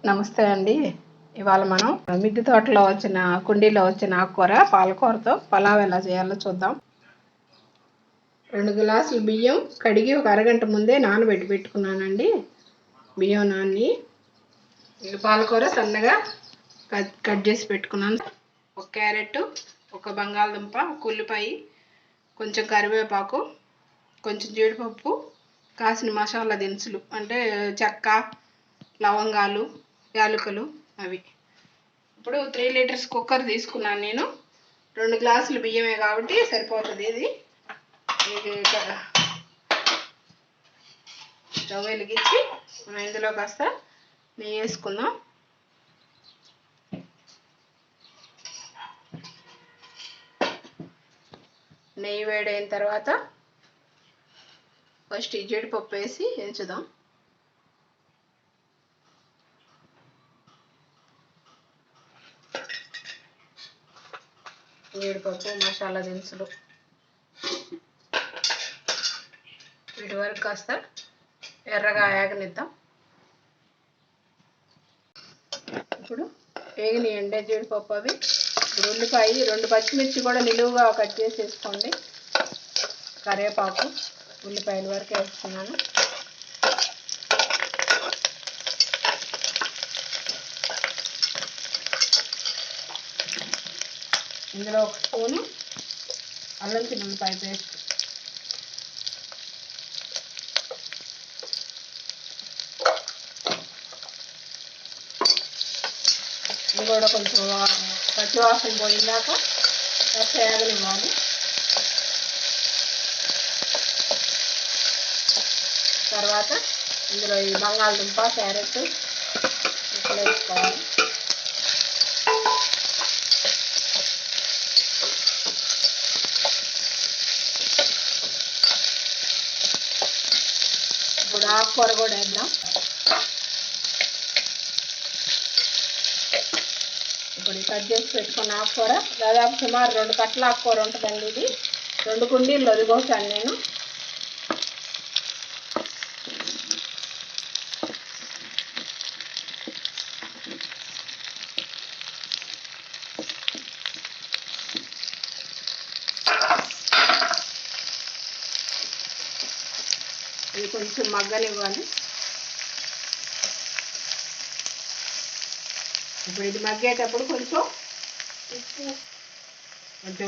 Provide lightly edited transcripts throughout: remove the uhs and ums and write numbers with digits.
నమస్తే అండి. ఇవాళ మనం మిద్దె తోటలో వచ్చిన కుండీలో వచ్చిన ఆకుకూర పాలకూరతో పలావ్ ఎలా చేయాలో చూద్దాం. 2 గ్లాసులు బియ్యం కడిగి ఒక అరగంట ముందే నానబెట్టి పెట్టుకున్నానండి. బియ్యం నాని పాలకూర సన్నగా కట్ చేసి పెట్టుకున్నాను. ఒక క్యారెట్, ఒక బంగాళదుంప, ఒక ఉల్లిపాయ, కొంచెం కరివేపాకు, కొంచెం జీడిపప్పు, కాసిన మసాలా దినుసులు అంటే చెక్క, లవంగాలు, యాలకులు అవి. ఇప్పుడు 3 లీటర్స్ కుక్కర్ తీసుకున్నాను నేను. 2 గ్లాసులు బియ్యమే కాబట్టి సరిపోతుంది. ఇది స్టవ్ వెలిగించి మనం ఇందులో కాస్త నెయ్యి వేసుకుందాం. నెయ్యి వేడైన తర్వాత ఫస్ట్ ఈ జీడిపప్పు వేసి ఎంచుదాం. జీడిపప్పు, మసాలా దినుసులు వీటి వరకు కాస్త ఎర్రగా ఆగనిద్దాం. ఇప్పుడు వేగినాయండి జీడిపప్పు అవి. ఇప్పుడు ఉల్లిపాయ, 2 పచ్చిమిర్చి కూడా నిలువుగా కట్ చేసి వేసుకోండి. కరివేపాకు, ఉల్లిపాయల వరకు వేస్తున్నాను. ఇందులో 1 స్పూను అల్లం చిన్నులపాయ పేస్ట్, ఇది కూడా కొంచెం పచ్చివాసన పోయిందాక కాస్త వేగనివ్వాలి. తర్వాత ఇందులో ఈ బంగాళదుంప, క్యారెట్ ఇట్లా వేసుకోవాలి. ఇప్పుడు ఆకుకూర కూడా వేద్దాం. ఇప్పుడు కట్ చేసి పెట్టుకున్న ఆకుకూర దాదాపు సుమారు 2 కట్టల ఆకుకూర ఉంటుందండి. ఇది 2 కుండీల్లో ఒదిగోసాను నేను. ఇది కొంచెం మగ్గనివ్వాలి. ఇప్పుడు ఇది మగ్గేటప్పుడు కొంచెం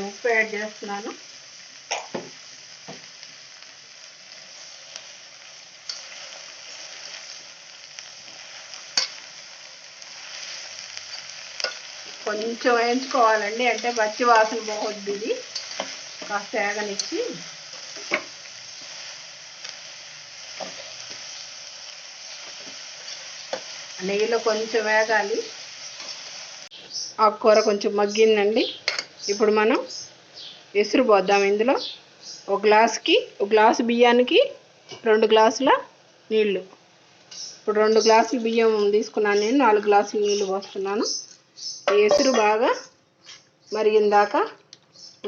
ఉప్పు యాడ్ చేస్తున్నాను. కొంచెం వేయించుకోవాలండి, అంటే పచ్చి వాసన పోవద్దు. ఇది కాస్త వేగనిచ్చి నెయ్యిలో కొంచెం వేగాలి. ఆకుకూర కొంచెం మగ్గిందండి. ఇప్పుడు మనం ఎసురు పోద్దాం. ఇందులో 1 గ్లాసు బియ్యానికి 2 గ్లాసుల నీళ్ళు. ఇప్పుడు 2 గ్లాసులు బియ్యం తీసుకున్నాను నేను, 4 గ్లాసులు నీళ్ళు పోస్తున్నాను. ఈ ఎసురు బాగా మరిగిందాక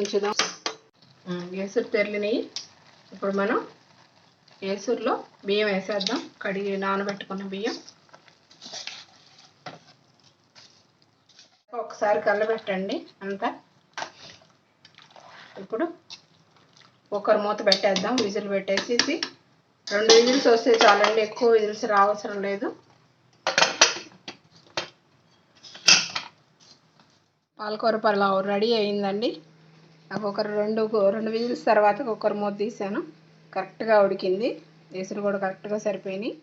ఉంచుదాం. ఎసురు తెరిలినాయి. ఇప్పుడు మనం ఎసురులో బియ్యం వేసేద్దాం. కడిగి నానబెట్టుకున్న బియ్యం ఒకసారి కలబెట్టండి అంతా. ఇప్పుడు కుక్కర్ మూత పెట్టేద్దాం. విజిల్ పెట్టేసి 2 విజిల్స్ వస్తే చాలండి, ఎక్కువ విజిల్స్ రావసరం లేదు. పాలకూర పలావ్ రెడీ అయిందండి. ఆ కుక్కర్ 2 విజిల్స్ తర్వాత కుక్కర్ మూత తీసాను. కరెక్ట్గా ఉడికింది. ఎసురు కూడా కరెక్ట్గా సరిపోయినాయి.